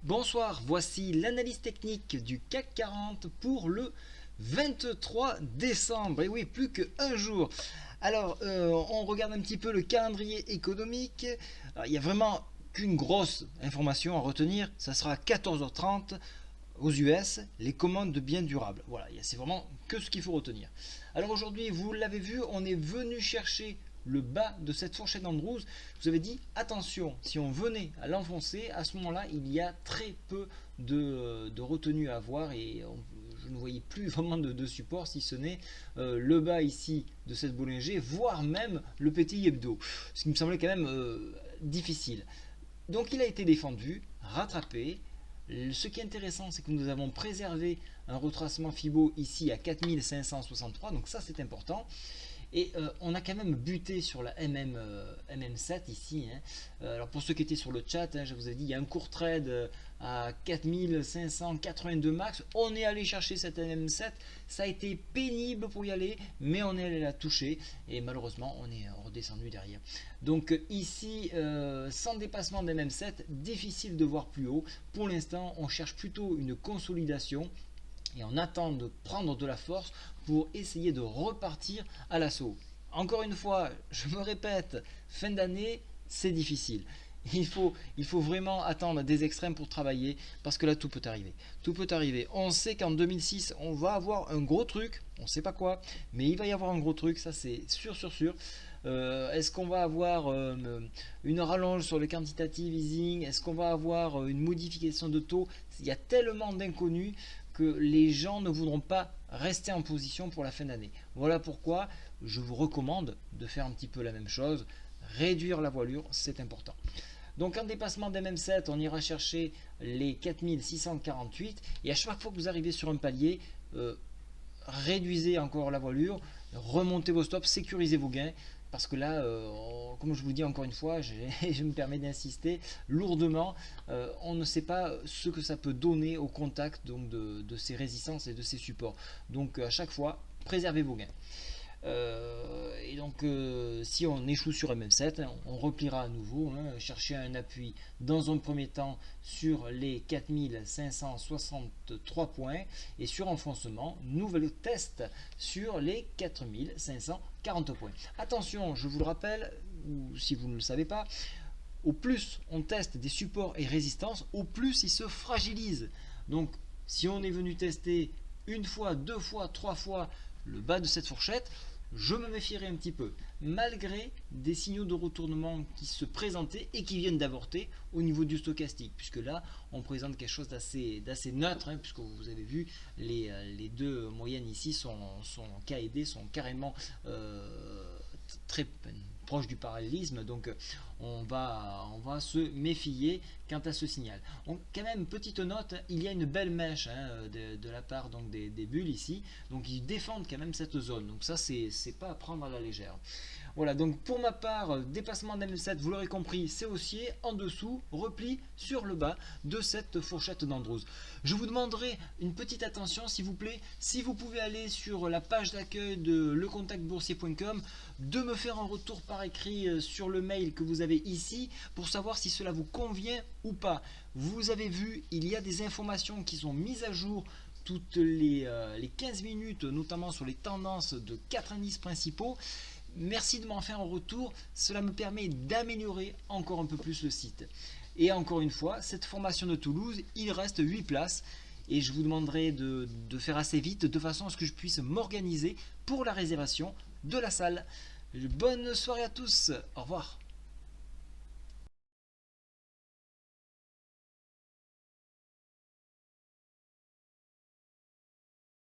Bonsoir, voici l'analyse technique du CAC 40 pour le 23 décembre. Et oui, plus qu'un jour. Alors, on regarde un petit peu le calendrier économique. Alors, il n'y a vraiment qu'une grosse information à retenir. Ça sera 14h30 aux US, les commandes de biens durables. Voilà, c'est vraiment que ce qu'il faut retenir. Alors aujourd'hui, vous l'avez vu, on est venu chercher le bas de cette fourchette d'Andrews. Je vous avais dit, attention, si on venait à l'enfoncer, à ce moment-là, il y a très peu de retenue à avoir et je ne voyais plus vraiment de support si ce n'est le bas ici de cette Bollinger, voire même le petit hebdo, ce qui me semblait quand même difficile. Donc il a été défendu, rattrapé. Ce qui est intéressant, c'est que nous avons préservé un retracement Fibo ici à 4563, donc ça c'est important. Et on a quand même buté sur la MM7 ici. Hein. Alors pour ceux qui étaient sur le chat, hein, je vous ai dit, il y a un court trade à 4582 max. On est allé chercher cette MM7. Ça a été pénible pour y aller, mais on est allé la toucher. Et malheureusement, on est redescendu derrière. Donc ici, sans dépassement d'MM7, difficile de voir plus haut. Pour l'instant, on cherche plutôt une consolidation et on attend de prendre de la force pour essayer de repartir à l'assaut. Encore une fois, je me répète, fin d'année, c'est difficile. Il faut vraiment attendre des extrêmes pour travailler parce que là tout peut arriver. Tout peut arriver. On sait qu'en 2006 on va avoir un gros truc, on ne sait pas quoi, mais il va y avoir un gros truc, ça c'est sûr sûr sûr. Est-ce qu'on va avoir une rallonge sur le quantitative easing? Est-ce qu'on va avoir une modification de taux? Il y a tellement d'inconnus que les gens ne voudront pas rester en position pour la fin d'année. Voilà pourquoi je vous recommande de faire un petit peu la même chose, réduire la voilure, c'est important. Donc en dépassement d'MM7, on ira chercher les 4648 et à chaque fois que vous arrivez sur un palier, réduisez encore la voilure, remontez vos stops, sécurisez vos gains. Parce que là, comme je vous dis encore une fois, je me permets d'insister lourdement, on ne sait pas ce que ça peut donner au contact donc, de ces résistances et de ces supports. Donc à chaque fois, préservez vos gains. Et donc si on échoue sur MM7, hein, on repliera à nouveau, hein, chercher un appui dans un premier temps sur les 4563 points et sur enfoncement, nouvel test sur les 4540 points. Attention, je vous le rappelle, ou si vous ne le savez pas, au plus on teste des supports et résistances, au plus ils se fragilisent. Donc si on est venu tester une fois, deux fois, trois fois le bas de cette fourchette, je me méfierai un petit peu, malgré des signaux de retournement qui se présentaient et qui viennent d'avorter au niveau du stochastique, puisque là on présente quelque chose d'assez neutre, hein, puisque vous avez vu les deux moyennes ici sont K et D sont carrément très proche du parallélisme, donc on va se méfier quant à ce signal. Donc, quand même, petite note, il y a une belle mèche hein, de la part donc, des bulles ici, donc ils défendent quand même cette zone, donc ça c'est pas à prendre à la légère. Voilà, donc pour ma part, dépassement d'M7, vous l'aurez compris, c'est haussier, en dessous, repli sur le bas de cette fourchette d'Andrews. Je vous demanderai une petite attention, s'il vous plaît, si vous pouvez aller sur la page d'accueil de lecontactboursier.com, de me faire un retour par écrit sur le mail que vous avez ici, pour savoir si cela vous convient ou pas. Vous avez vu, il y a des informations qui sont mises à jour toutes les 15 minutes, notamment sur les tendances de 4 indices principaux. Merci de m'en faire un retour, cela me permet d'améliorer encore un peu plus le site. Et encore une fois, cette formation de Toulouse, il reste 8 places et je vous demanderai de faire assez vite de façon à ce que je puisse m'organiser pour la réservation de la salle. Bonne soirée à tous, au revoir.